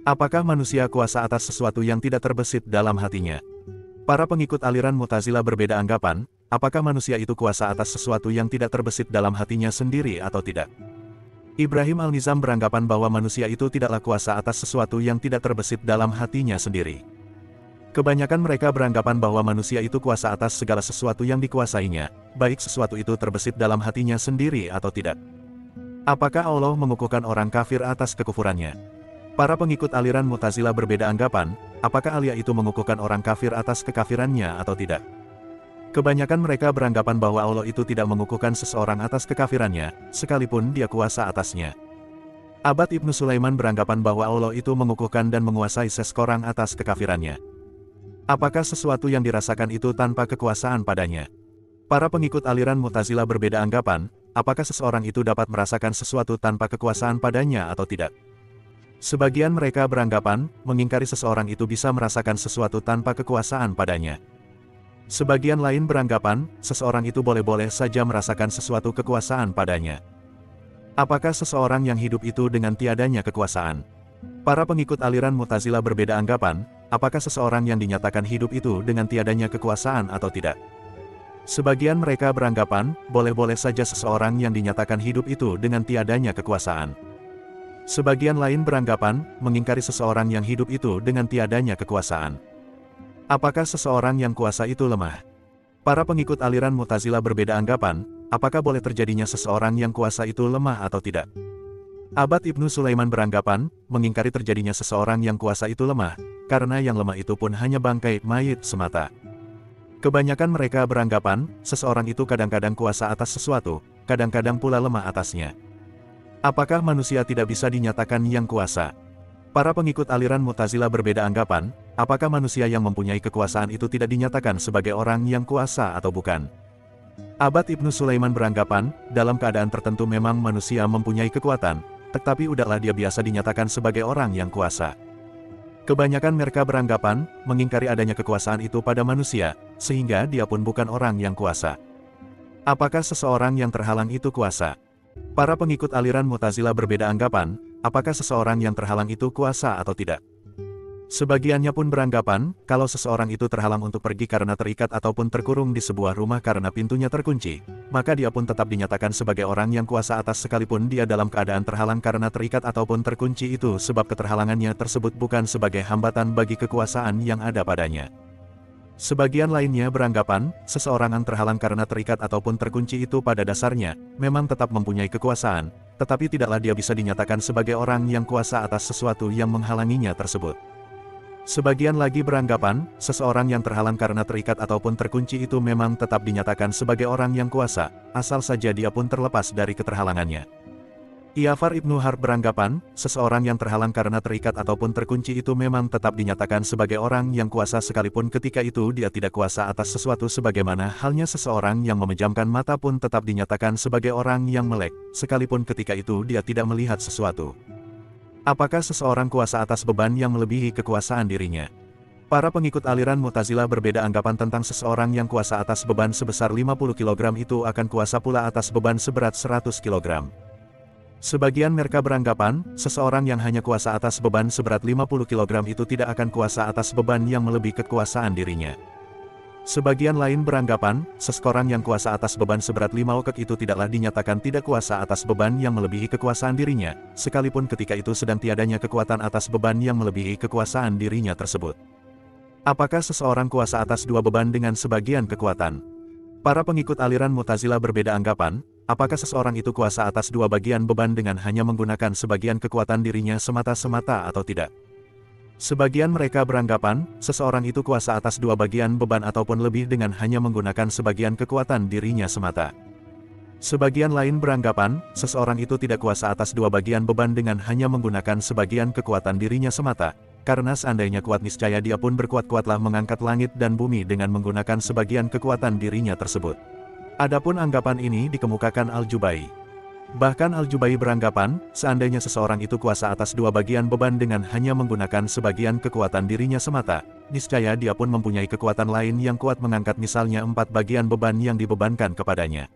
Apakah manusia kuasa atas sesuatu yang tidak terbesit dalam hatinya? Para pengikut aliran Mu'tazilah berbeda anggapan, apakah manusia itu kuasa atas sesuatu yang tidak terbesit dalam hatinya sendiri atau tidak? Ibrahim Al-Nizam beranggapan bahwa manusia itu tidaklah kuasa atas sesuatu yang tidak terbesit dalam hatinya sendiri. Kebanyakan mereka beranggapan bahwa manusia itu kuasa atas segala sesuatu yang dikuasainya, baik sesuatu itu terbesit dalam hatinya sendiri atau tidak. Apakah Allah mengukuhkan orang kafir atas kekufurannya? Para pengikut aliran Mu'tazilah berbeda anggapan, apakah Allah itu mengukuhkan orang kafir atas kekafirannya atau tidak. Kebanyakan mereka beranggapan bahwa Allah itu tidak mengukuhkan seseorang atas kekafirannya, sekalipun dia kuasa atasnya. Abad Ibnu Sulaiman beranggapan bahwa Allah itu mengukuhkan dan menguasai seseorang atas kekafirannya. Apakah sesuatu yang dirasakan itu tanpa kekuasaan padanya? Para pengikut aliran Mu'tazilah berbeda anggapan, apakah seseorang itu dapat merasakan sesuatu tanpa kekuasaan padanya atau tidak. Sebagian mereka beranggapan, mengingkari seseorang itu bisa merasakan sesuatu tanpa kekuasaan padanya. Sebagian lain beranggapan, seseorang itu boleh-boleh saja merasakan sesuatu kekuasaan padanya. Apakah seseorang yang hidup itu dengan tiadanya kekuasaan? Para pengikut aliran Mu'tazilah berbeda anggapan, apakah seseorang yang dinyatakan hidup itu dengan tiadanya kekuasaan atau tidak. Sebagian mereka beranggapan, boleh-boleh saja seseorang yang dinyatakan hidup itu dengan tiadanya kekuasaan. Sebagian lain beranggapan, mengingkari seseorang yang hidup itu dengan tiadanya kekuasaan. Apakah seseorang yang kuasa itu lemah? Para pengikut aliran Mu'tazilah berbeda anggapan, apakah boleh terjadinya seseorang yang kuasa itu lemah atau tidak. Abad Ibnu Sulaiman beranggapan, mengingkari terjadinya seseorang yang kuasa itu lemah, karena yang lemah itu pun hanya bangkai mayit semata. Kebanyakan mereka beranggapan, seseorang itu kadang-kadang kuasa atas sesuatu, kadang-kadang pula lemah atasnya. Apakah manusia tidak bisa dinyatakan yang kuasa? Para pengikut aliran Mu'tazilah berbeda anggapan, apakah manusia yang mempunyai kekuasaan itu tidak dinyatakan sebagai orang yang kuasa atau bukan? Abad Ibnu Sulaiman beranggapan, dalam keadaan tertentu memang manusia mempunyai kekuatan, tetapi udahlah dia biasa dinyatakan sebagai orang yang kuasa. Kebanyakan mereka beranggapan, mengingkari adanya kekuasaan itu pada manusia, sehingga dia pun bukan orang yang kuasa. Apakah seseorang yang terhalang itu kuasa? Para pengikut aliran Mu'tazilah berbeda anggapan, apakah seseorang yang terhalang itu kuasa atau tidak. Sebagiannya pun beranggapan, kalau seseorang itu terhalang untuk pergi karena terikat ataupun terkurung di sebuah rumah karena pintunya terkunci, maka dia pun tetap dinyatakan sebagai orang yang kuasa atas sekalipun dia dalam keadaan terhalang karena terikat ataupun terkunci itu sebab keterhalangannya tersebut bukan sebagai hambatan bagi kekuasaan yang ada padanya. Sebagian lainnya beranggapan, seseorang yang terhalang karena terikat ataupun terkunci itu pada dasarnya, memang tetap mempunyai kekuasaan, tetapi tidaklah dia bisa dinyatakan sebagai orang yang kuasa atas sesuatu yang menghalanginya tersebut. Sebagian lagi beranggapan, seseorang yang terhalang karena terikat ataupun terkunci itu memang tetap dinyatakan sebagai orang yang kuasa, asal saja dia pun terlepas dari keterhalangannya. Ja'far Ibnu Harb beranggapan, seseorang yang terhalang karena terikat ataupun terkunci itu memang tetap dinyatakan sebagai orang yang kuasa sekalipun ketika itu dia tidak kuasa atas sesuatu sebagaimana halnya seseorang yang memejamkan mata pun tetap dinyatakan sebagai orang yang melek, sekalipun ketika itu dia tidak melihat sesuatu. Apakah seseorang kuasa atas beban yang melebihi kekuasaan dirinya? Para pengikut aliran Mu'tazilah berbeda anggapan tentang seseorang yang kuasa atas beban sebesar 50 kg itu akan kuasa pula atas beban seberat 100 kg. Sebagian mereka beranggapan, seseorang yang hanya kuasa atas beban seberat 50 kg itu tidak akan kuasa atas beban yang melebihi kekuasaan dirinya. Sebagian lain beranggapan, seseorang yang kuasa atas beban seberat 5 okek itu tidaklah dinyatakan tidak kuasa atas beban yang melebihi kekuasaan dirinya, sekalipun ketika itu sedang tiadanya kekuatan atas beban yang melebihi kekuasaan dirinya tersebut. Apakah seseorang kuasa atas dua beban dengan sebagian kekuatan? Para pengikut aliran Mu'tazilah berbeda anggapan, apakah seseorang itu kuasa atas dua bagian beban dengan hanya menggunakan sebagian kekuatan dirinya semata-semata atau tidak? Sebagian mereka beranggapan, seseorang itu kuasa atas dua bagian beban ataupun lebih dengan hanya menggunakan sebagian kekuatan dirinya semata. Sebagian lain beranggapan, seseorang itu tidak kuasa atas dua bagian beban dengan hanya menggunakan sebagian kekuatan dirinya semata, karena seandainya kuat niscaya dia pun berkuat-kuatlah mengangkat langit dan bumi dengan menggunakan sebagian kekuatan dirinya tersebut. Adapun anggapan ini dikemukakan Al-Jubai. Bahkan Al-Jubai beranggapan, seandainya seseorang itu kuasa atas dua bagian beban dengan hanya menggunakan sebagian kekuatan dirinya semata, niscaya dia pun mempunyai kekuatan lain yang kuat mengangkat misalnya 4 bagian beban yang dibebankan kepadanya.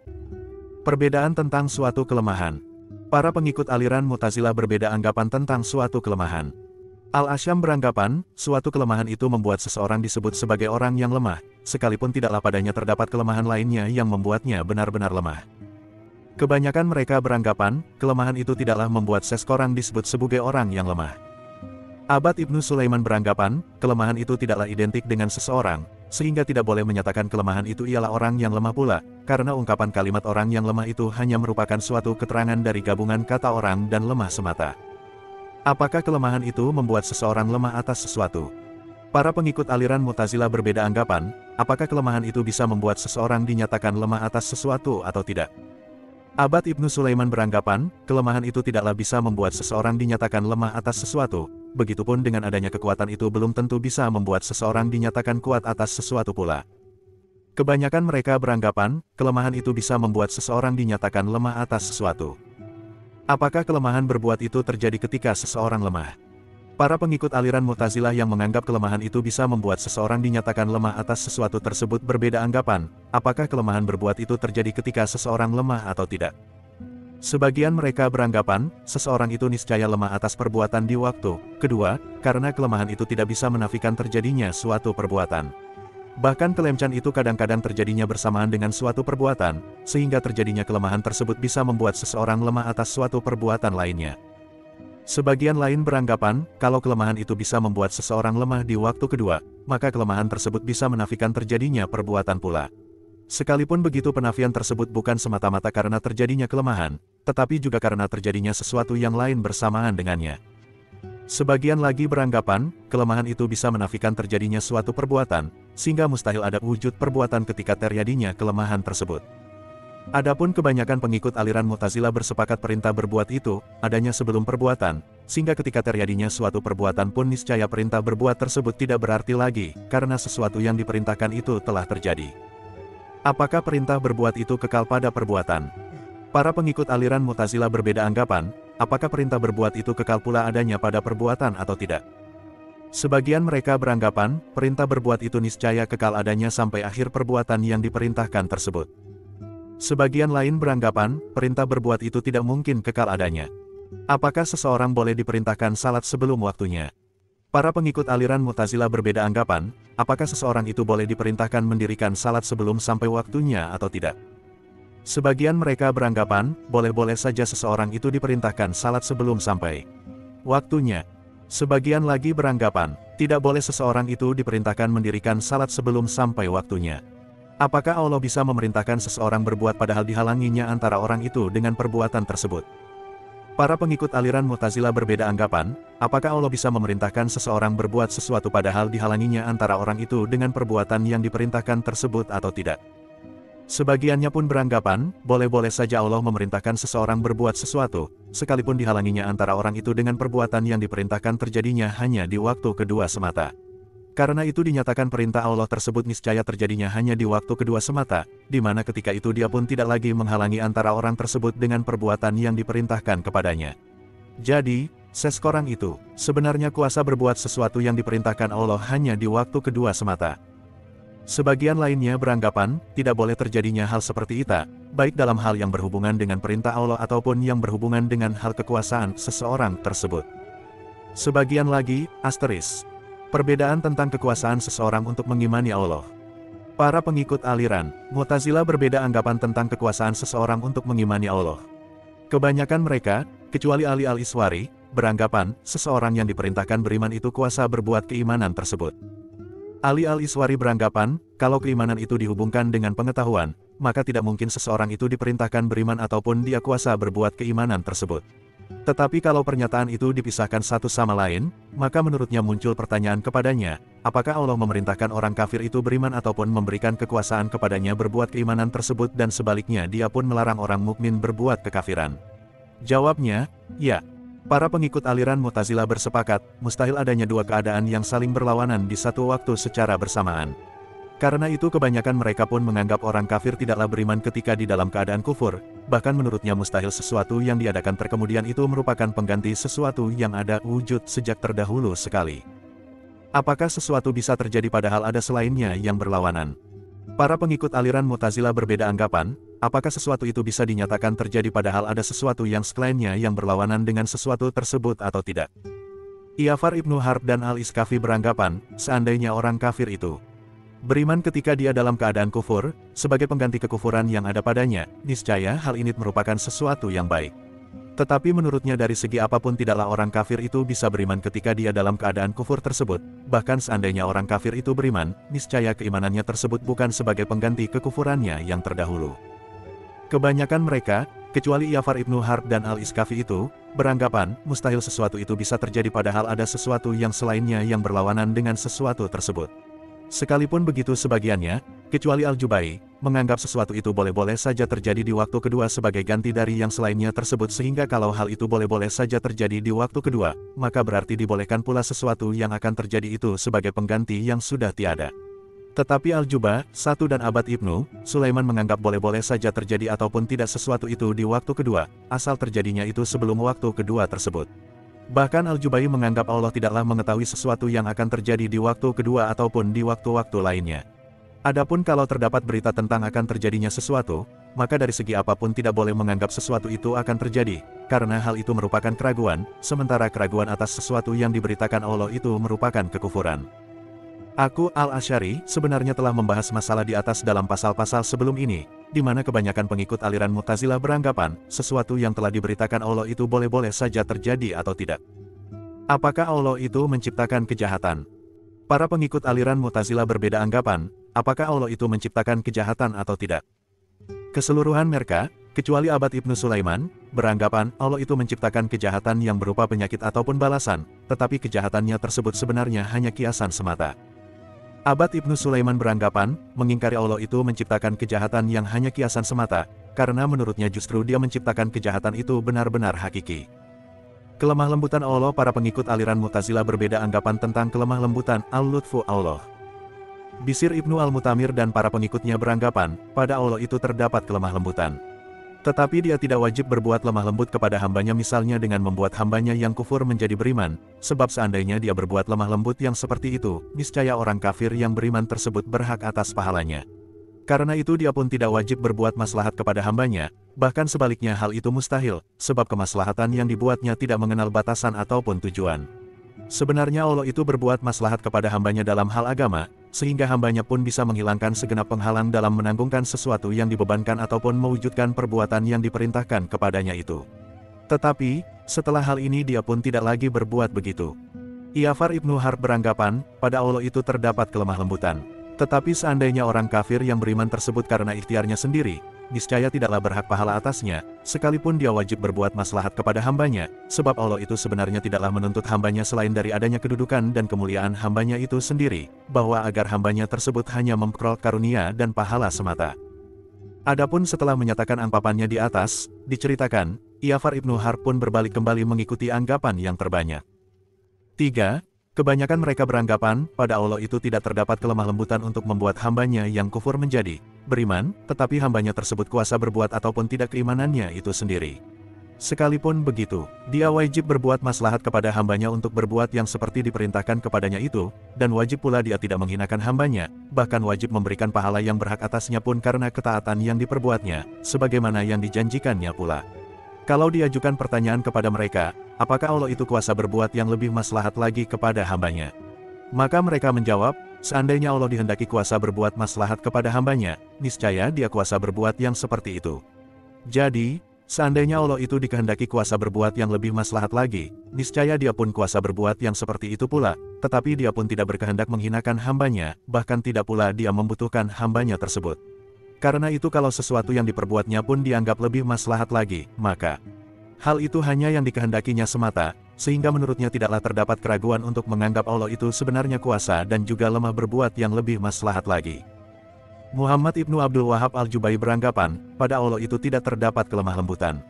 Perbedaan tentang suatu kelemahan. Para pengikut aliran Mu'tazilah berbeda anggapan tentang suatu kelemahan. Al-Asyam beranggapan, suatu kelemahan itu membuat seseorang disebut sebagai orang yang lemah, sekalipun tidaklah padanya terdapat kelemahan lainnya yang membuatnya benar-benar lemah. Kebanyakan mereka beranggapan, kelemahan itu tidaklah membuat seseorang disebut sebagai orang yang lemah. Abad Ibnu Sulaiman beranggapan, kelemahan itu tidaklah identik dengan seseorang, sehingga tidak boleh menyatakan kelemahan itu ialah orang yang lemah pula, karena ungkapan kalimat orang yang lemah itu hanya merupakan suatu keterangan dari gabungan kata orang dan lemah semata. Apakah kelemahan itu membuat seseorang lemah atas sesuatu? Para pengikut aliran Mu'tazilah berbeda anggapan, apakah kelemahan itu bisa membuat seseorang dinyatakan lemah atas sesuatu atau tidak. Abad Ibnu Sulaiman beranggapan, kelemahan itu tidaklah bisa membuat seseorang dinyatakan lemah atas sesuatu, begitupun dengan adanya kekuatan itu belum tentu bisa membuat seseorang dinyatakan kuat atas sesuatu pula. Kebanyakan mereka beranggapan, kelemahan itu bisa membuat seseorang dinyatakan lemah atas sesuatu. Apakah kelemahan berbuat itu terjadi ketika seseorang lemah? Para pengikut aliran Mu'tazilah yang menganggap kelemahan itu bisa membuat seseorang dinyatakan lemah atas sesuatu tersebut berbeda anggapan, apakah kelemahan berbuat itu terjadi ketika seseorang lemah atau tidak. Sebagian mereka beranggapan, seseorang itu niscaya lemah atas perbuatan di waktu kedua, karena kelemahan itu tidak bisa menafikan terjadinya suatu perbuatan. Bahkan kelemcan itu kadang-kadang terjadinya bersamaan dengan suatu perbuatan, sehingga terjadinya kelemahan tersebut bisa membuat seseorang lemah atas suatu perbuatan lainnya. Sebagian lain beranggapan, kalau kelemahan itu bisa membuat seseorang lemah di waktu kedua, maka kelemahan tersebut bisa menafikan terjadinya perbuatan pula. Sekalipun begitu, penafian tersebut bukan semata-mata karena terjadinya kelemahan, tetapi juga karena terjadinya sesuatu yang lain bersamaan dengannya. Sebagian lagi beranggapan, kelemahan itu bisa menafikan terjadinya suatu perbuatan, sehingga mustahil ada wujud perbuatan ketika terjadinya kelemahan tersebut. Adapun kebanyakan pengikut aliran Mu'tazilah bersepakat perintah berbuat itu, adanya sebelum perbuatan, sehingga ketika terjadinya suatu perbuatan pun niscaya perintah berbuat tersebut tidak berarti lagi, karena sesuatu yang diperintahkan itu telah terjadi. Apakah perintah berbuat itu kekal pada perbuatan? Para pengikut aliran Mu'tazilah berbeda anggapan, apakah perintah berbuat itu kekal pula adanya pada perbuatan atau tidak. Sebagian mereka beranggapan, perintah berbuat itu niscaya kekal adanya sampai akhir perbuatan yang diperintahkan tersebut. Sebagian lain beranggapan, perintah berbuat itu tidak mungkin kekal adanya. Apakah seseorang boleh diperintahkan salat sebelum waktunya? Para pengikut aliran Mu'tazilah berbeda anggapan, apakah seseorang itu boleh diperintahkan mendirikan salat sebelum sampai waktunya atau tidak. Sebagian mereka beranggapan, boleh-boleh saja seseorang itu diperintahkan salat sebelum sampai waktunya. Sebagian lagi beranggapan, tidak boleh seseorang itu diperintahkan mendirikan salat sebelum sampai waktunya. Apakah Allah bisa memerintahkan seseorang berbuat padahal dihalanginya antara orang itu dengan perbuatan tersebut? Para pengikut aliran Mu'tazilah berbeda anggapan, apakah Allah bisa memerintahkan seseorang berbuat sesuatu padahal dihalanginya antara orang itu dengan perbuatan yang diperintahkan tersebut atau tidak. Sebagiannya pun beranggapan, boleh-boleh saja Allah memerintahkan seseorang berbuat sesuatu, sekalipun dihalanginya antara orang itu dengan perbuatan yang diperintahkan terjadinya hanya di waktu kedua semata. Karena itu dinyatakan perintah Allah tersebut niscaya terjadinya hanya di waktu kedua semata, di mana ketika itu dia pun tidak lagi menghalangi antara orang tersebut dengan perbuatan yang diperintahkan kepadanya. Jadi, seseorang itu, sebenarnya kuasa berbuat sesuatu yang diperintahkan Allah hanya di waktu kedua semata. Sebagian lainnya beranggapan, tidak boleh terjadinya hal seperti itu, baik dalam hal yang berhubungan dengan perintah Allah ataupun yang berhubungan dengan hal kekuasaan seseorang tersebut. Sebagian lagi, asteris. Perbedaan tentang kekuasaan seseorang untuk mengimani Allah. Para pengikut aliran Mu'tazilah berbeda anggapan tentang kekuasaan seseorang untuk mengimani Allah. Kebanyakan mereka, kecuali Ali al-Iswari, beranggapan, seseorang yang diperintahkan beriman itu kuasa berbuat keimanan tersebut. Ali al-Iswari beranggapan, kalau keimanan itu dihubungkan dengan pengetahuan, maka tidak mungkin seseorang itu diperintahkan beriman ataupun dia kuasa berbuat keimanan tersebut. Tetapi kalau pernyataan itu dipisahkan satu sama lain, maka menurutnya muncul pertanyaan kepadanya, apakah Allah memerintahkan orang kafir itu beriman ataupun memberikan kekuasaan kepadanya berbuat keimanan tersebut dan sebaliknya dia pun melarang orang mukmin berbuat kekafiran? Jawabnya, ya. Para pengikut aliran Mu'tazilah bersepakat, mustahil adanya dua keadaan yang saling berlawanan di satu waktu secara bersamaan. Karena itu kebanyakan mereka pun menganggap orang kafir tidaklah beriman ketika di dalam keadaan kufur, bahkan menurutnya mustahil sesuatu yang diadakan terkemudian itu merupakan pengganti sesuatu yang ada wujud sejak terdahulu sekali. Apakah sesuatu bisa terjadi padahal ada selainnya yang berlawanan? Para pengikut aliran Mu'tazilah berbeda anggapan, apakah sesuatu itu bisa dinyatakan terjadi padahal ada sesuatu yang selainnya yang berlawanan dengan sesuatu tersebut atau tidak. Ja'far ibnu Harb dan Al-Iskafi beranggapan, seandainya orang kafir itu beriman ketika dia dalam keadaan kufur, sebagai pengganti kekufuran yang ada padanya, niscaya hal ini merupakan sesuatu yang baik. Tetapi menurutnya dari segi apapun tidaklah orang kafir itu bisa beriman ketika dia dalam keadaan kufur tersebut, bahkan seandainya orang kafir itu beriman, niscaya keimanannya tersebut bukan sebagai pengganti kekufurannya yang terdahulu. Kebanyakan mereka, kecuali Ja'far ibnu Harb dan Al-Iskafi itu, beranggapan, mustahil sesuatu itu bisa terjadi padahal ada sesuatu yang selainnya yang berlawanan dengan sesuatu tersebut. Sekalipun begitu sebagiannya, kecuali Al-Jubai, menganggap sesuatu itu boleh-boleh saja terjadi di waktu kedua sebagai ganti dari yang selainnya tersebut sehingga kalau hal itu boleh-boleh saja terjadi di waktu kedua, maka berarti dibolehkan pula sesuatu yang akan terjadi itu sebagai pengganti yang sudah tiada. Tetapi Al-Juba, satu dan Abad Ibnu Sulaiman menganggap boleh-boleh saja terjadi ataupun tidak sesuatu itu di waktu kedua, asal terjadinya itu sebelum waktu kedua tersebut. Bahkan Al-Jubai menganggap Allah tidaklah mengetahui sesuatu yang akan terjadi di waktu kedua ataupun di waktu-waktu lainnya. Adapun kalau terdapat berita tentang akan terjadinya sesuatu, maka dari segi apapun tidak boleh menganggap sesuatu itu akan terjadi, karena hal itu merupakan keraguan, sementara keraguan atas sesuatu yang diberitakan Allah itu merupakan kekufuran. Aku, Al-Asy'ari, sebenarnya telah membahas masalah di atas dalam pasal-pasal sebelum ini, di mana kebanyakan pengikut aliran Mu'tazilah beranggapan, sesuatu yang telah diberitakan Allah itu boleh-boleh saja terjadi atau tidak. Apakah Allah itu menciptakan kejahatan? Para pengikut aliran Mu'tazilah berbeda anggapan, apakah Allah itu menciptakan kejahatan atau tidak. Keseluruhan mereka, kecuali Abad Ibnu Sulaiman, beranggapan Allah itu menciptakan kejahatan yang berupa penyakit ataupun balasan, tetapi kejahatannya tersebut sebenarnya hanya kiasan semata. Abad Ibnu Sulaiman beranggapan, mengingkari Allah itu menciptakan kejahatan yang hanya kiasan semata, karena menurutnya justru dia menciptakan kejahatan itu benar-benar hakiki. Kelemah lembutan Allah. Para pengikut aliran Mu'tazilah berbeda anggapan tentang kelemah lembutan Al-Lutfu Allah. Bisir Ibnu Al-Mutamir dan para pengikutnya beranggapan, pada Allah itu terdapat kelemah lembutan. Tetapi dia tidak wajib berbuat lemah lembut kepada hambanya misalnya dengan membuat hambanya yang kufur menjadi beriman, sebab seandainya dia berbuat lemah lembut yang seperti itu, niscaya orang kafir yang beriman tersebut berhak atas pahalanya. Karena itu dia pun tidak wajib berbuat maslahat kepada hambanya, bahkan sebaliknya hal itu mustahil, sebab kemaslahatan yang dibuatnya tidak mengenal batasan ataupun tujuan. Sebenarnya Allah itu berbuat maslahat kepada hambanya dalam hal agama, sehingga hambanya pun bisa menghilangkan segenap penghalang dalam menanggungkan sesuatu yang dibebankan ataupun mewujudkan perbuatan yang diperintahkan kepadanya itu. Tetapi, setelah hal ini dia pun tidak lagi berbuat begitu. Ja'far ibnu Harb beranggapan, pada Allah itu terdapat kelemah lembutan. Tetapi seandainya orang kafir yang beriman tersebut karena ikhtiarnya sendiri, niscaya tidaklah berhak pahala atasnya, sekalipun dia wajib berbuat maslahat kepada hambanya, sebab Allah itu sebenarnya tidaklah menuntut hambanya selain dari adanya kedudukan dan kemuliaan hambanya itu sendiri, bahwa agar hambanya tersebut hanya memperoleh karunia dan pahala semata. Adapun setelah menyatakan anggapannya di atas, diceritakan, Ja'far ibnu Harb pun berbalik kembali mengikuti anggapan yang terbanyak. 3. Kebanyakan mereka beranggapan, pada Allah itu tidak terdapat kelemah lembutan untuk membuat hambanya yang kufur menjadi beriman, tetapi hambanya tersebut kuasa berbuat ataupun tidak keimanannya itu sendiri. Sekalipun begitu, dia wajib berbuat maslahat kepada hambanya untuk berbuat yang seperti diperintahkan kepadanya itu, dan wajib pula dia tidak menghinakan hambanya, bahkan wajib memberikan pahala yang berhak atasnya pun karena ketaatan yang diperbuatnya, sebagaimana yang dijanjikannya pula. Kalau diajukan pertanyaan kepada mereka, apakah Allah itu kuasa berbuat yang lebih maslahat lagi kepada hambanya? Maka mereka menjawab, seandainya Allah dihendaki kuasa berbuat maslahat kepada hambanya, niscaya dia kuasa berbuat yang seperti itu. Jadi, seandainya Allah itu dikehendaki kuasa berbuat yang lebih maslahat lagi, niscaya dia pun kuasa berbuat yang seperti itu pula, tetapi dia pun tidak berkehendak menghinakan hambanya, bahkan tidak pula dia membutuhkan hambanya tersebut. Karena itu kalau sesuatu yang diperbuatnya pun dianggap lebih maslahat lagi, maka hal itu hanya yang dikehendakinya semata, sehingga menurutnya tidaklah terdapat keraguan untuk menganggap Allah itu sebenarnya kuasa dan juga lemah berbuat yang lebih maslahat lagi. Muhammad ibnu Abdul Wahab Al-Jubai beranggapan, pada Allah itu tidak terdapat kelemah lembutan.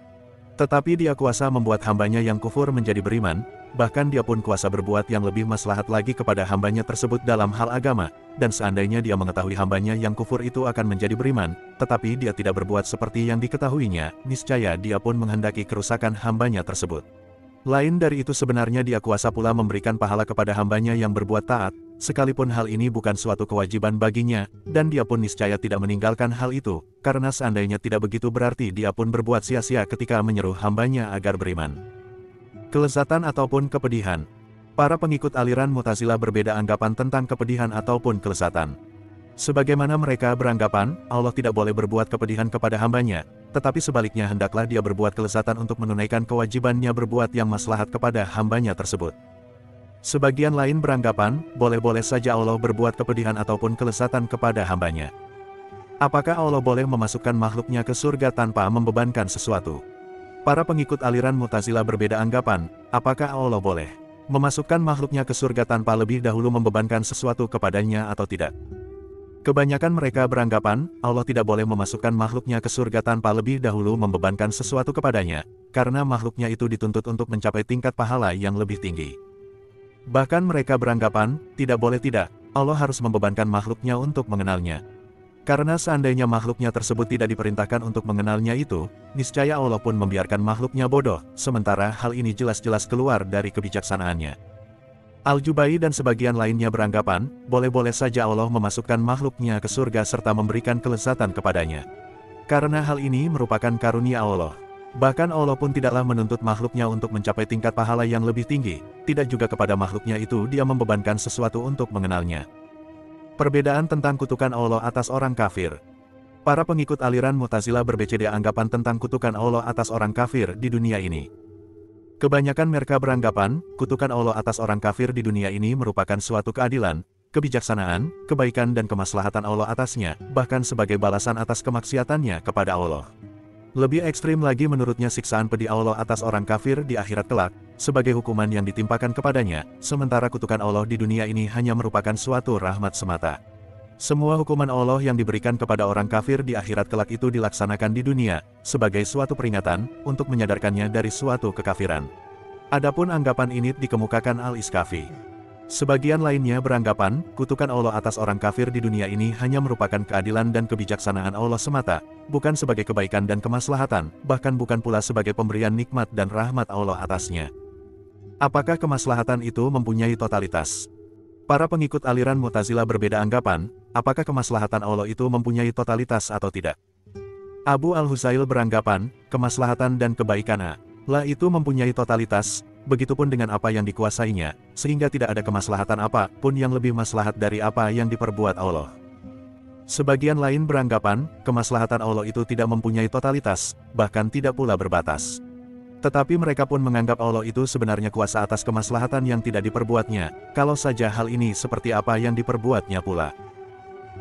Tetapi dia kuasa membuat hambanya yang kufur menjadi beriman, bahkan dia pun kuasa berbuat yang lebih maslahat lagi kepada hambanya tersebut dalam hal agama, dan seandainya dia mengetahui hambanya yang kufur itu akan menjadi beriman, tetapi dia tidak berbuat seperti yang diketahuinya, niscaya dia pun menghendaki kerusakan hambanya tersebut. Lain dari itu sebenarnya dia kuasa pula memberikan pahala kepada hambanya yang berbuat taat, sekalipun hal ini bukan suatu kewajiban baginya, dan dia pun niscaya tidak meninggalkan hal itu, karena seandainya tidak begitu berarti dia pun berbuat sia-sia ketika menyeru hambanya agar beriman. Kelezatan ataupun kepedihan. Para pengikut aliran Mu'tazilah berbeda anggapan tentang kepedihan ataupun kelezatan. Sebagaimana mereka beranggapan, Allah tidak boleh berbuat kepedihan kepada hambanya, tetapi sebaliknya hendaklah dia berbuat kelezatan untuk menunaikan kewajibannya berbuat yang maslahat kepada hambanya tersebut. Sebagian lain beranggapan, boleh-boleh saja Allah berbuat kepedihan ataupun kelezatan kepada hambanya. Apakah Allah boleh memasukkan makhluknya ke surga tanpa membebankan sesuatu? Para pengikut aliran Mu'tazilah berbeda anggapan, apakah Allah boleh memasukkan makhluknya ke surga tanpa lebih dahulu membebankan sesuatu kepadanya atau tidak? Kebanyakan mereka beranggapan, Allah tidak boleh memasukkan makhluknya ke surga tanpa lebih dahulu membebankan sesuatu kepadanya, karena makhluknya itu dituntut untuk mencapai tingkat pahala yang lebih tinggi. Bahkan mereka beranggapan, tidak boleh tidak, Allah harus membebankan makhluknya untuk mengenalnya. Karena seandainya makhluknya tersebut tidak diperintahkan untuk mengenalnya itu, niscaya Allah pun membiarkan makhluknya bodoh, sementara hal ini jelas-jelas keluar dari kebijaksanaannya. Al-Jubai dan sebagian lainnya beranggapan, boleh-boleh saja Allah memasukkan makhluknya ke surga serta memberikan kelezatan kepadanya. Karena hal ini merupakan karunia Allah. Bahkan Allah pun tidaklah menuntut makhluknya untuk mencapai tingkat pahala yang lebih tinggi, tidak juga kepada makhluknya itu dia membebankan sesuatu untuk mengenalnya. Perbedaan tentang kutukan Allah atas orang kafir. Para pengikut aliran Mu'tazilah berbeda anggapan tentang kutukan Allah atas orang kafir di dunia ini. Kebanyakan mereka beranggapan, kutukan Allah atas orang kafir di dunia ini merupakan suatu keadilan, kebijaksanaan, kebaikan dan kemaslahatan Allah atasnya, bahkan sebagai balasan atas kemaksiatannya kepada Allah. Lebih ekstrim lagi menurutnya siksaan pedih Allah atas orang kafir di akhirat kelak, sebagai hukuman yang ditimpakan kepadanya, sementara kutukan Allah di dunia ini hanya merupakan suatu rahmat semata. Semua hukuman Allah yang diberikan kepada orang kafir di akhirat kelak itu dilaksanakan di dunia, sebagai suatu peringatan, untuk menyadarkannya dari suatu kekafiran. Adapun anggapan ini dikemukakan Al-Iskafi. Sebagian lainnya beranggapan, kutukan Allah atas orang kafir di dunia ini hanya merupakan keadilan dan kebijaksanaan Allah semata, bukan sebagai kebaikan dan kemaslahatan, bahkan bukan pula sebagai pemberian nikmat dan rahmat Allah atasnya. Apakah kemaslahatan itu mempunyai totalitas? Para pengikut aliran Mu'tazilah berbeda anggapan, apakah kemaslahatan Allah itu mempunyai totalitas atau tidak. Abu Al-Husail beranggapan, kemaslahatan dan kebaikan Allah itu mempunyai totalitas, begitupun dengan apa yang dikuasainya, sehingga tidak ada kemaslahatan apa pun yang lebih maslahat dari apa yang diperbuat Allah. Sebagian lain beranggapan, kemaslahatan Allah itu tidak mempunyai totalitas, bahkan tidak pula berbatas. Tetapi mereka pun menganggap Allah itu sebenarnya kuasa atas kemaslahatan yang tidak diperbuatnya, kalau saja hal ini seperti apa yang diperbuatnya pula.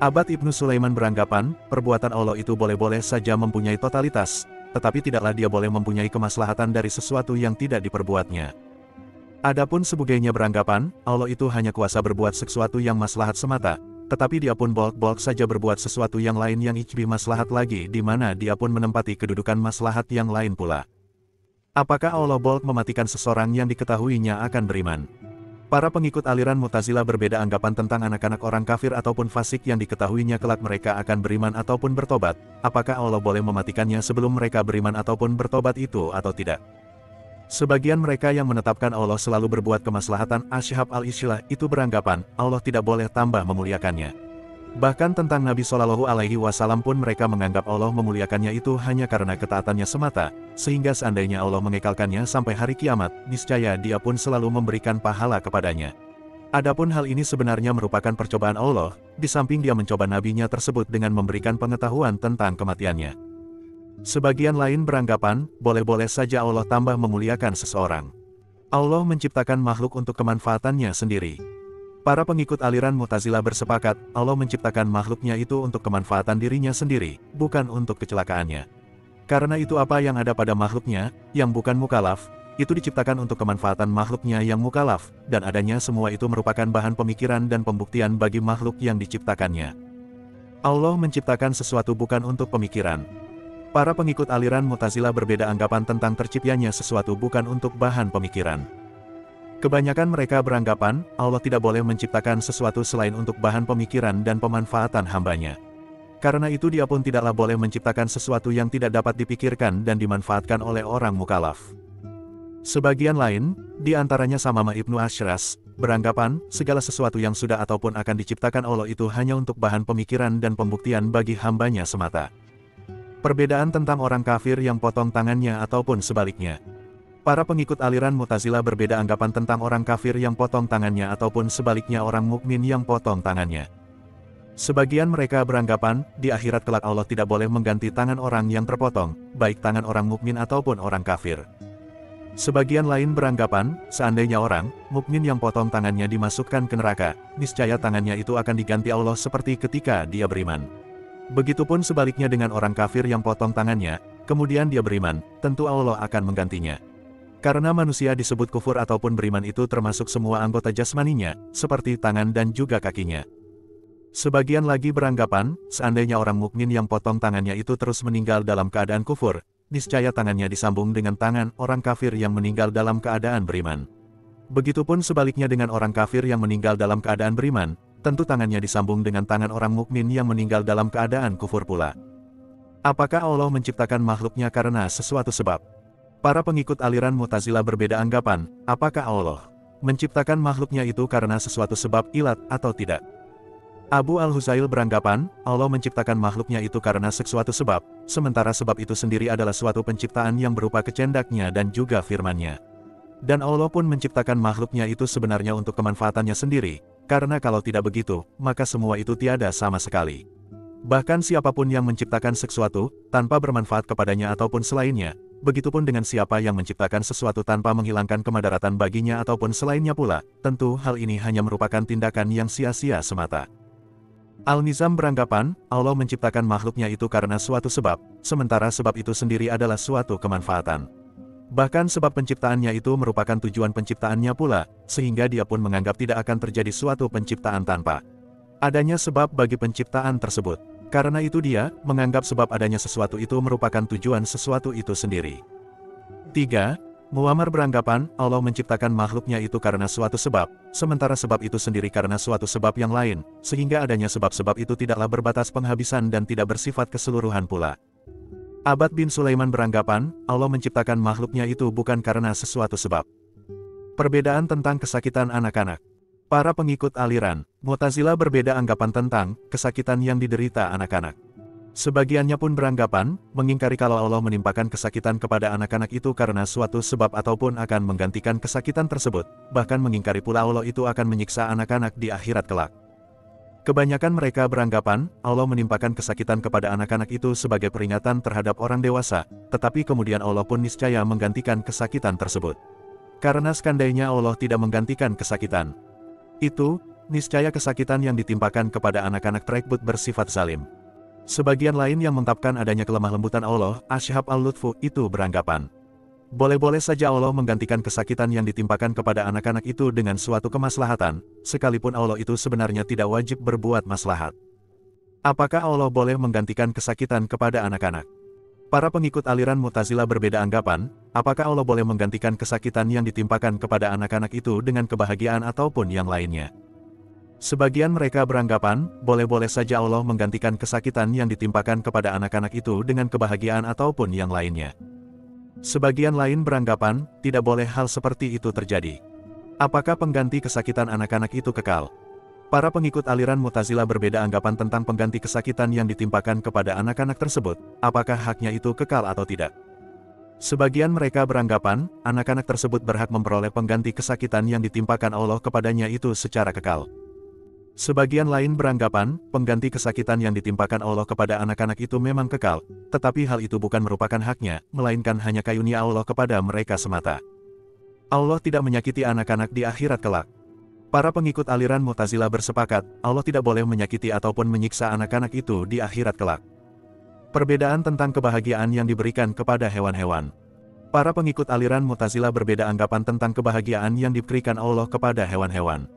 Abad Ibnu Sulaiman beranggapan, perbuatan Allah itu boleh-boleh saja mempunyai totalitas, tetapi tidaklah dia boleh mempunyai kemaslahatan dari sesuatu yang tidak diperbuatnya. Adapun sebagainya beranggapan, Allah itu hanya kuasa berbuat sesuatu yang maslahat semata, tetapi dia pun bolak-balik saja berbuat sesuatu yang lain yang ijbi maslahat lagi, di mana dia pun menempati kedudukan maslahat yang lain pula. Apakah Allah bolak mematikan seseorang yang diketahuinya akan beriman? Para pengikut aliran Mu'tazilah berbeda anggapan tentang anak-anak orang kafir ataupun fasik yang diketahuinya kelak mereka akan beriman ataupun bertobat. Apakah Allah boleh mematikannya sebelum mereka beriman ataupun bertobat itu atau tidak? Sebagian mereka yang menetapkan Allah selalu berbuat kemaslahatan, Asyhab al-Islah itu beranggapan, Allah tidak boleh tambah memuliakannya. Bahkan tentang Nabi Shallallahu Alaihi Wasallam pun mereka menganggap Allah memuliakannya itu hanya karena ketaatannya semata, sehingga seandainya Allah mengekalkannya sampai hari kiamat, niscaya dia pun selalu memberikan pahala kepadanya. Adapun hal ini sebenarnya merupakan percobaan Allah, di samping dia mencoba nabinya tersebut dengan memberikan pengetahuan tentang kematiannya. Sebagian lain beranggapan, boleh-boleh saja Allah tambah memuliakan seseorang. Allah menciptakan makhluk untuk kemanfaatannya sendiri. Para pengikut aliran Mu'tazilah bersepakat, Allah menciptakan makhluknya itu untuk kemanfaatan dirinya sendiri, bukan untuk kecelakaannya. Karena itu apa yang ada pada makhluknya, yang bukan mukalaf, itu diciptakan untuk kemanfaatan makhluknya yang mukalaf, dan adanya semua itu merupakan bahan pemikiran dan pembuktian bagi makhluk yang diciptakannya. Allah menciptakan sesuatu bukan untuk pemikiran. Para pengikut aliran Mu'tazilah berbeda anggapan tentang terciptanya sesuatu bukan untuk bahan pemikiran. Kebanyakan mereka beranggapan, Allah tidak boleh menciptakan sesuatu selain untuk bahan pemikiran dan pemanfaatan hambanya. Karena itu dia pun tidaklah boleh menciptakan sesuatu yang tidak dapat dipikirkan dan dimanfaatkan oleh orang mukalaf. Sebagian lain, di antaranya Samamah Ibnu Ashras, beranggapan, segala sesuatu yang sudah ataupun akan diciptakan Allah itu hanya untuk bahan pemikiran dan pembuktian bagi hambanya semata. Perbedaan tentang orang kafir yang potong tangannya ataupun sebaliknya. Para pengikut aliran Mu'tazilah berbeda anggapan tentang orang kafir yang potong tangannya ataupun sebaliknya orang mukmin yang potong tangannya. Sebagian mereka beranggapan, di akhirat kelak Allah tidak boleh mengganti tangan orang yang terpotong, baik tangan orang mukmin ataupun orang kafir. Sebagian lain beranggapan, seandainya orang mukmin yang potong tangannya dimasukkan ke neraka, niscaya tangannya itu akan diganti Allah seperti ketika dia beriman. Begitupun sebaliknya dengan orang kafir yang potong tangannya, kemudian dia beriman, tentu Allah akan menggantinya. Karena manusia disebut kufur ataupun beriman itu termasuk semua anggota jasmaninya, seperti tangan dan juga kakinya. Sebagian lagi beranggapan, seandainya orang mukmin yang potong tangannya itu terus meninggal dalam keadaan kufur, niscaya tangannya disambung dengan tangan orang kafir yang meninggal dalam keadaan beriman. Begitupun sebaliknya dengan orang kafir yang meninggal dalam keadaan beriman, tentu tangannya disambung dengan tangan orang mukmin yang meninggal dalam keadaan kufur pula. Apakah Allah menciptakan makhluknya karena sesuatu sebab? Para pengikut aliran Mu'tazilah berbeda anggapan, apakah Allah menciptakan makhluknya itu karena sesuatu sebab ilat atau tidak? Abu Al-Huzail beranggapan, Allah menciptakan makhluknya itu karena sesuatu sebab, sementara sebab itu sendiri adalah suatu penciptaan yang berupa kecendaknya dan juga firman-Nya. Dan Allah pun menciptakan makhluknya itu sebenarnya untuk kemanfaatannya sendiri, karena kalau tidak begitu, maka semua itu tiada sama sekali. Bahkan siapapun yang menciptakan sesuatu, tanpa bermanfaat kepadanya ataupun selainnya, begitupun dengan siapa yang menciptakan sesuatu tanpa menghilangkan kemadaratan baginya ataupun selainnya pula, tentu hal ini hanya merupakan tindakan yang sia-sia semata. Al-Nizam beranggapan, Allah menciptakan makhluknya itu karena suatu sebab, sementara sebab itu sendiri adalah suatu kemanfaatan. Bahkan sebab penciptaannya itu merupakan tujuan penciptaannya pula, sehingga dia pun menganggap tidak akan terjadi suatu penciptaan tanpa adanya sebab bagi penciptaan tersebut. Karena itu dia menganggap sebab adanya sesuatu itu merupakan tujuan sesuatu itu sendiri. 3. Mu'ammar beranggapan, Allah menciptakan makhluknya itu karena suatu sebab, sementara sebab itu sendiri karena suatu sebab yang lain, sehingga adanya sebab-sebab itu tidaklah berbatas penghabisan dan tidak bersifat keseluruhan pula. Abad bin Sulaiman beranggapan, Allah menciptakan makhluknya itu bukan karena sesuatu sebab. Perbedaan tentang kesakitan anak-anak. Para pengikut aliran Mu'tazilah berbeda anggapan tentang kesakitan yang diderita anak-anak. Sebagiannya pun beranggapan, mengingkari kalau Allah menimpakan kesakitan kepada anak-anak itu karena suatu sebab ataupun akan menggantikan kesakitan tersebut, bahkan mengingkari pula Allah itu akan menyiksa anak-anak di akhirat kelak. Kebanyakan mereka beranggapan, Allah menimpakan kesakitan kepada anak-anak itu sebagai peringatan terhadap orang dewasa, tetapi kemudian Allah pun niscaya menggantikan kesakitan tersebut. Karena sekandainya Allah tidak menggantikan kesakitan itu, niscaya kesakitan yang ditimpakan kepada anak-anak tersebut bersifat zalim. Sebagian lain yang mengungkapkan adanya kelemah lembutan Allah, Ashhab al-Lutfu, itu beranggapan, boleh-boleh saja Allah menggantikan kesakitan yang ditimpakan kepada anak-anak itu dengan suatu kemaslahatan, sekalipun Allah itu sebenarnya tidak wajib berbuat maslahat. Apakah Allah boleh menggantikan kesakitan kepada anak-anak? Para pengikut aliran Mu'tazilah berbeda anggapan, apakah Allah boleh menggantikan kesakitan yang ditimpakan kepada anak-anak itu dengan kebahagiaan ataupun yang lainnya? Sebagian mereka beranggapan, boleh-boleh saja Allah menggantikan kesakitan yang ditimpakan kepada anak-anak itu dengan kebahagiaan ataupun yang lainnya. Sebagian lain beranggapan, tidak boleh hal seperti itu terjadi. Apakah pengganti kesakitan anak-anak itu kekal? Para pengikut aliran Mu'tazilah berbeda anggapan tentang pengganti kesakitan yang ditimpakan kepada anak-anak tersebut, apakah haknya itu kekal atau tidak. Sebagian mereka beranggapan, anak-anak tersebut berhak memperoleh pengganti kesakitan yang ditimpakan Allah kepadanya itu secara kekal. Sebagian lain beranggapan, pengganti kesakitan yang ditimpakan Allah kepada anak-anak itu memang kekal, tetapi hal itu bukan merupakan haknya, melainkan hanya karunia Allah kepada mereka semata. Allah tidak menyakiti anak-anak di akhirat kelak. Para pengikut aliran Mu'tazilah bersepakat, Allah tidak boleh menyakiti ataupun menyiksa anak-anak itu di akhirat kelak. Perbedaan tentang kebahagiaan yang diberikan kepada hewan-hewan. Para pengikut aliran Mu'tazilah berbeda anggapan tentang kebahagiaan yang diberikan Allah kepada hewan-hewan.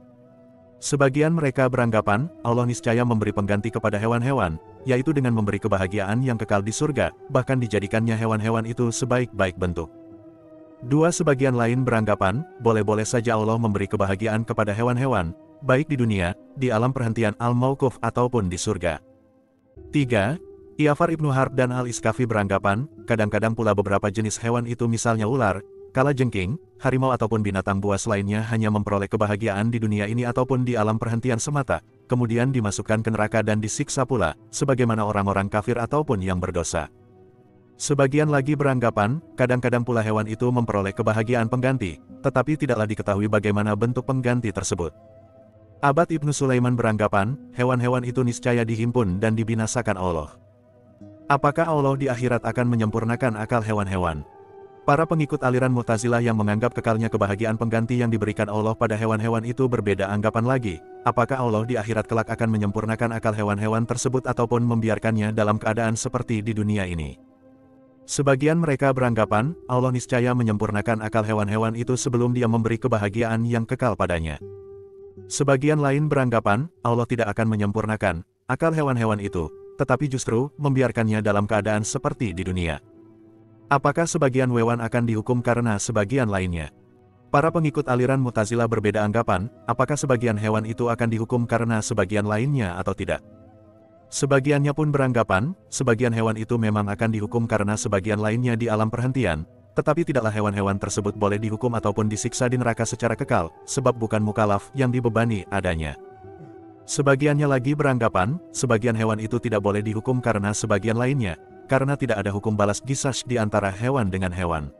Sebagian mereka beranggapan, Allah niscaya memberi pengganti kepada hewan-hewan, yaitu dengan memberi kebahagiaan yang kekal di surga, bahkan dijadikannya hewan-hewan itu sebaik-baik bentuk. Sebagian lain beranggapan, boleh-boleh saja Allah memberi kebahagiaan kepada hewan-hewan, baik di dunia, di alam perhentian al-mauquf ataupun di surga. 3. I'far Ibnu Harb dan Al-Iskafi beranggapan, kadang-kadang pula beberapa jenis hewan itu misalnya ular, kalajengking, harimau ataupun binatang buas lainnya hanya memperoleh kebahagiaan di dunia ini ataupun di alam perhentian semata, kemudian dimasukkan ke neraka dan disiksa pula, sebagaimana orang-orang kafir ataupun yang berdosa. Sebagian lagi beranggapan, kadang-kadang pula hewan itu memperoleh kebahagiaan pengganti, tetapi tidaklah diketahui bagaimana bentuk pengganti tersebut. Abad Ibnu Sulaiman beranggapan, hewan-hewan itu niscaya dihimpun dan dibinasakan Allah. Apakah Allah di akhirat akan menyempurnakan akal hewan-hewan? Para pengikut aliran Mu'tazilah yang menganggap kekalnya kebahagiaan pengganti yang diberikan Allah pada hewan-hewan itu berbeda anggapan lagi. Apakah Allah di akhirat kelak akan menyempurnakan akal hewan-hewan tersebut ataupun membiarkannya dalam keadaan seperti di dunia ini? Sebagian mereka beranggapan, Allah niscaya menyempurnakan akal hewan-hewan itu sebelum Dia memberi kebahagiaan yang kekal padanya. Sebagian lain beranggapan, Allah tidak akan menyempurnakan akal hewan-hewan itu, tetapi justru membiarkannya dalam keadaan seperti di dunia. Apakah sebagian hewan akan dihukum karena sebagian lainnya? Para pengikut aliran Mu'tazilah berbeda anggapan, apakah sebagian hewan itu akan dihukum karena sebagian lainnya atau tidak. Sebagiannya pun beranggapan, sebagian hewan itu memang akan dihukum karena sebagian lainnya di alam perhentian, tetapi tidaklah hewan-hewan tersebut boleh dihukum ataupun disiksa di neraka secara kekal, sebab bukan mukallaf yang dibebani adanya. Sebagiannya lagi beranggapan, sebagian hewan itu tidak boleh dihukum karena sebagian lainnya, karena tidak ada hukum balas qisas di antara hewan dengan hewan.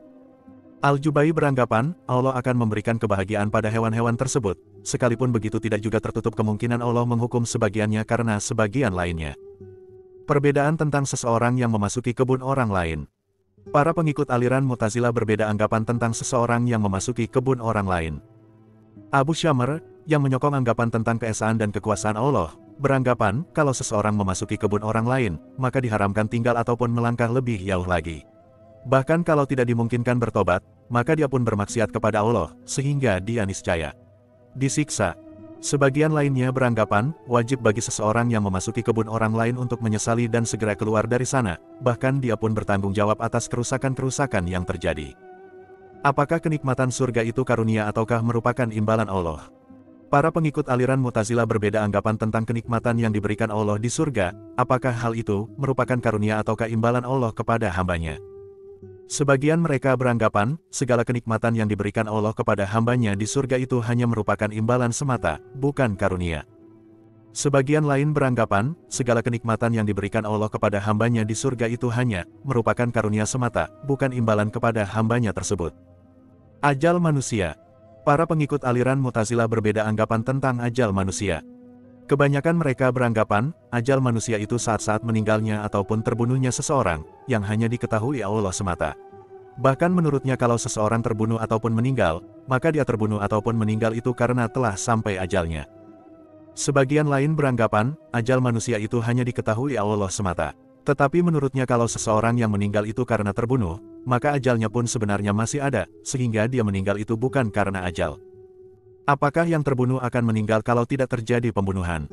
Al-Jubai beranggapan, Allah akan memberikan kebahagiaan pada hewan-hewan tersebut, sekalipun begitu tidak juga tertutup kemungkinan Allah menghukum sebagiannya karena sebagian lainnya. Perbedaan tentang seseorang yang memasuki kebun orang lain. Para pengikut aliran Mu'tazilah berbeda anggapan tentang seseorang yang memasuki kebun orang lain. Abu Syamr, yang menyokong anggapan tentang keesaan dan kekuasaan Allah, beranggapan, kalau seseorang memasuki kebun orang lain, maka diharamkan tinggal ataupun melangkah lebih jauh lagi. Bahkan kalau tidak dimungkinkan bertobat, maka dia pun bermaksiat kepada Allah, sehingga dia niscaya disiksa. Sebagian lainnya beranggapan, wajib bagi seseorang yang memasuki kebun orang lain untuk menyesali dan segera keluar dari sana, bahkan dia pun bertanggung jawab atas kerusakan-kerusakan yang terjadi. Apakah kenikmatan surga itu karunia ataukah merupakan imbalan Allah? Para pengikut aliran Mu'tazilah berbeda anggapan tentang kenikmatan yang diberikan Allah di surga, apakah hal itu merupakan karunia ataukah imbalan Allah kepada hambanya. Sebagian mereka beranggapan, segala kenikmatan yang diberikan Allah kepada hambanya di surga itu hanya merupakan imbalan semata, bukan karunia. Sebagian lain beranggapan, segala kenikmatan yang diberikan Allah kepada hambanya di surga itu hanya merupakan karunia semata, bukan imbalan kepada hambanya tersebut. Ajal manusia. Para pengikut aliran Mu'tazilah berbeda anggapan tentang ajal manusia. Kebanyakan mereka beranggapan, ajal manusia itu saat-saat meninggalnya ataupun terbunuhnya seseorang, yang hanya diketahui Allah semata. Bahkan menurutnya kalau seseorang terbunuh ataupun meninggal, maka dia terbunuh ataupun meninggal itu karena telah sampai ajalnya. Sebagian lain beranggapan, ajal manusia itu hanya diketahui Allah semata. Tetapi menurutnya kalau seseorang yang meninggal itu karena terbunuh, maka ajalnya pun sebenarnya masih ada, sehingga dia meninggal itu bukan karena ajal. Apakah yang terbunuh akan meninggal kalau tidak terjadi pembunuhan?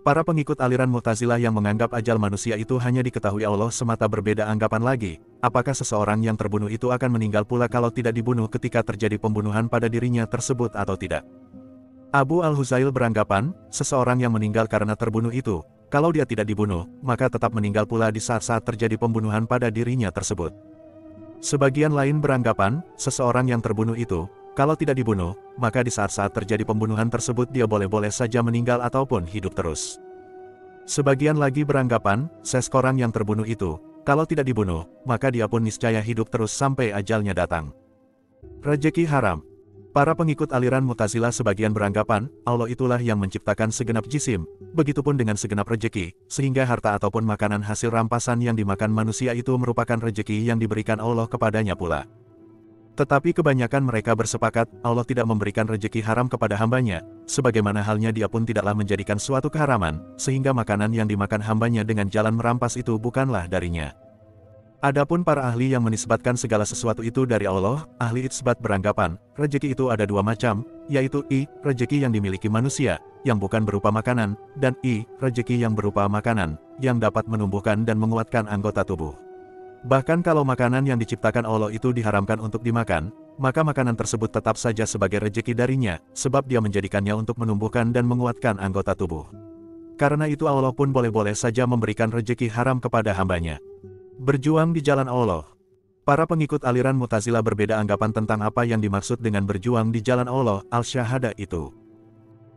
Para pengikut aliran Mu'tazilah yang menganggap ajal manusia itu hanya diketahui Allah semata berbeda anggapan lagi, apakah seseorang yang terbunuh itu akan meninggal pula kalau tidak dibunuh ketika terjadi pembunuhan pada dirinya tersebut atau tidak? Abu Al-Huzail beranggapan, seseorang yang meninggal karena terbunuh itu, kalau dia tidak dibunuh, maka tetap meninggal pula di saat-saat terjadi pembunuhan pada dirinya tersebut. Sebagian lain beranggapan, seseorang yang terbunuh itu, kalau tidak dibunuh, maka di saat-saat terjadi pembunuhan tersebut dia boleh-boleh saja meninggal ataupun hidup terus. Sebagian lagi beranggapan, seseorang yang terbunuh itu, kalau tidak dibunuh, maka dia pun niscaya hidup terus sampai ajalnya datang. Rejeki haram. Para pengikut aliran Mu'tazilah sebagian beranggapan, Allah itulah yang menciptakan segenap jisim, begitupun dengan segenap rejeki, sehingga harta ataupun makanan hasil rampasan yang dimakan manusia itu merupakan rejeki yang diberikan Allah kepadanya pula. Tetapi kebanyakan mereka bersepakat, Allah tidak memberikan rejeki haram kepada hambanya, sebagaimana halnya dia pun tidaklah menjadikan suatu keharaman, sehingga makanan yang dimakan hambanya dengan jalan merampas itu bukanlah darinya. Adapun para ahli yang menisbatkan segala sesuatu itu dari Allah, ahli itsbat beranggapan, rejeki itu ada dua macam, yaitu i, rejeki yang dimiliki manusia, yang bukan berupa makanan, dan i, rejeki yang berupa makanan, yang dapat menumbuhkan dan menguatkan anggota tubuh. Bahkan kalau makanan yang diciptakan Allah itu diharamkan untuk dimakan, maka makanan tersebut tetap saja sebagai rejeki darinya, sebab dia menjadikannya untuk menumbuhkan dan menguatkan anggota tubuh. Karena itu Allah pun boleh-boleh saja memberikan rejeki haram kepada hambanya. Berjuang di jalan Allah. Para pengikut aliran Mu'tazilah berbeda anggapan tentang apa yang dimaksud dengan berjuang di jalan Allah, al-syahadah itu.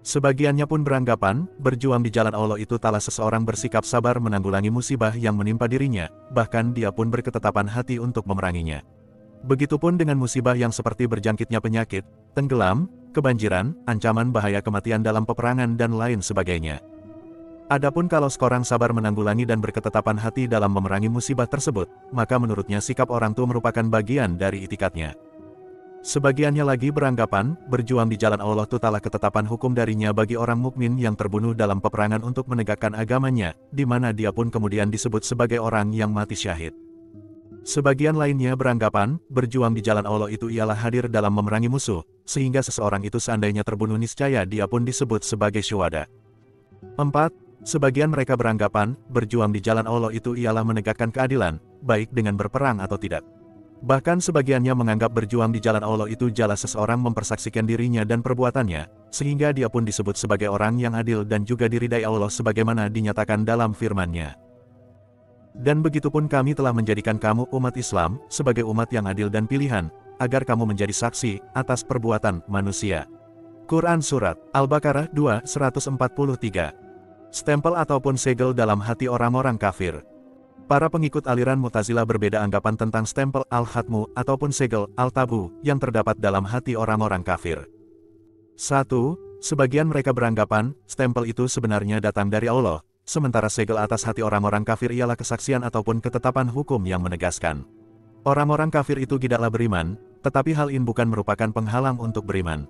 Sebagiannya pun beranggapan, berjuang di jalan Allah itu talah seseorang bersikap sabar menanggulangi musibah yang menimpa dirinya, bahkan dia pun berketetapan hati untuk memeranginya. Begitupun dengan musibah yang seperti berjangkitnya penyakit, tenggelam, kebanjiran, ancaman bahaya kematian dalam peperangan dan lain sebagainya. Adapun kalau seorang sabar menanggulangi dan berketetapan hati dalam memerangi musibah tersebut, maka menurutnya sikap orang tua merupakan bagian dari itikadnya. Sebagiannya lagi beranggapan, berjuang di jalan Allah itu talah ketetapan hukum darinya bagi orang mukmin yang terbunuh dalam peperangan untuk menegakkan agamanya, di mana dia pun kemudian disebut sebagai orang yang mati syahid. Sebagian lainnya beranggapan, berjuang di jalan Allah itu ialah hadir dalam memerangi musuh, sehingga seseorang itu seandainya terbunuh niscaya dia pun disebut sebagai syuhada. 4. Sebagian mereka beranggapan, berjuang di jalan Allah itu ialah menegakkan keadilan, baik dengan berperang atau tidak. Bahkan sebagiannya menganggap berjuang di jalan Allah itu jelas seseorang mempersaksikan dirinya dan perbuatannya, sehingga dia pun disebut sebagai orang yang adil dan juga diridai Allah sebagaimana dinyatakan dalam firman-Nya. Dan begitupun kami telah menjadikan kamu umat Islam, sebagai umat yang adil dan pilihan, agar kamu menjadi saksi atas perbuatan manusia. Quran Surat Al-Baqarah 2:143. Stempel ataupun segel dalam hati orang-orang kafir. Para pengikut aliran Mu'tazilah berbeda anggapan tentang stempel al-khatmu ataupun segel al-tabu yang terdapat dalam hati orang-orang kafir. 1. Sebagian mereka beranggapan, stempel itu sebenarnya datang dari Allah, sementara segel atas hati orang-orang kafir ialah kesaksian ataupun ketetapan hukum yang menegaskan. Orang-orang kafir itu tidaklah beriman, tetapi hal ini bukan merupakan penghalang untuk beriman.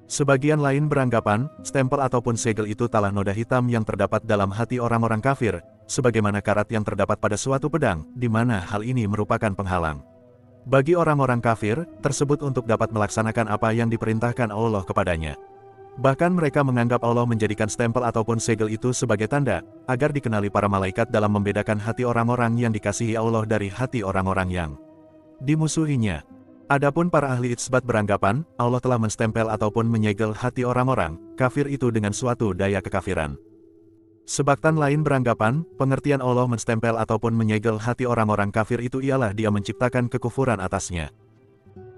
Sebagian lain beranggapan, stempel ataupun segel itu talah noda hitam yang terdapat dalam hati orang-orang kafir, sebagaimana karat yang terdapat pada suatu pedang, di mana hal ini merupakan penghalang bagi orang-orang kafir tersebut untuk dapat melaksanakan apa yang diperintahkan Allah kepadanya. Bahkan mereka menganggap Allah menjadikan stempel ataupun segel itu sebagai tanda, agar dikenali para malaikat dalam membedakan hati orang-orang yang dikasihi Allah dari hati orang-orang yang dimusuhinya. Adapun para ahli itsbat beranggapan, Allah telah menstempel ataupun menyegel hati orang-orang kafir itu dengan suatu daya kekafiran. Sebagian lain beranggapan, pengertian Allah menstempel ataupun menyegel hati orang-orang kafir itu ialah Dia menciptakan kekufuran atasnya.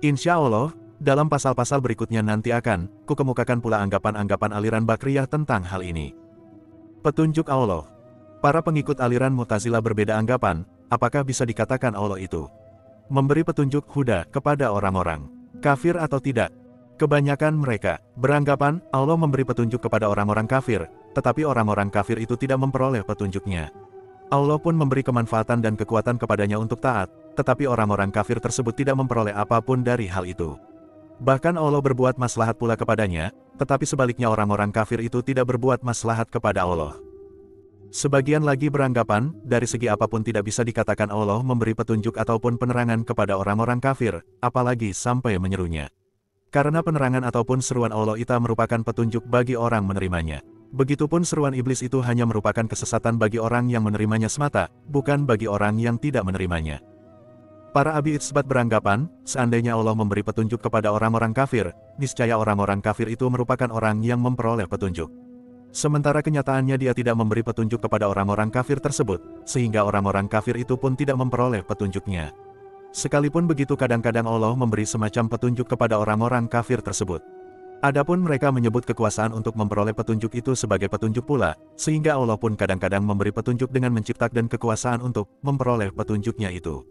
Insya Allah, dalam pasal-pasal berikutnya nanti akan kukemukakan pula anggapan-anggapan aliran Bakriyah tentang hal ini. Petunjuk Allah. Para pengikut aliran Mu'tazilah berbeda anggapan, apakah bisa dikatakan Allah itu memberi petunjuk huda kepada orang-orang kafir atau tidak. Kebanyakan mereka beranggapan Allah memberi petunjuk kepada orang-orang kafir, tetapi orang-orang kafir itu tidak memperoleh petunjuknya. Allah pun memberi kemanfaatan dan kekuatan kepadanya untuk taat, tetapi orang-orang kafir tersebut tidak memperoleh apapun dari hal itu. Bahkan Allah berbuat maslahat pula kepadanya, tetapi sebaliknya orang-orang kafir itu tidak berbuat maslahat kepada Allah. Sebagian lagi beranggapan, dari segi apapun tidak bisa dikatakan Allah memberi petunjuk ataupun penerangan kepada orang-orang kafir, apalagi sampai menyerunya. Karena penerangan ataupun seruan Allah itu merupakan petunjuk bagi orang menerimanya. Begitupun seruan iblis itu hanya merupakan kesesatan bagi orang yang menerimanya semata, bukan bagi orang yang tidak menerimanya. Para ahli itsbat beranggapan, seandainya Allah memberi petunjuk kepada orang-orang kafir, niscaya orang-orang kafir itu merupakan orang yang memperoleh petunjuk. Sementara kenyataannya Dia tidak memberi petunjuk kepada orang-orang kafir tersebut, sehingga orang-orang kafir itu pun tidak memperoleh petunjuknya. Sekalipun begitu kadang-kadang Allah memberi semacam petunjuk kepada orang-orang kafir tersebut. Adapun mereka menyebut kekuasaan untuk memperoleh petunjuk itu sebagai petunjuk pula, sehingga Allah pun kadang-kadang memberi petunjuk dengan menciptakan dan kekuasaan untuk memperoleh petunjuknya itu.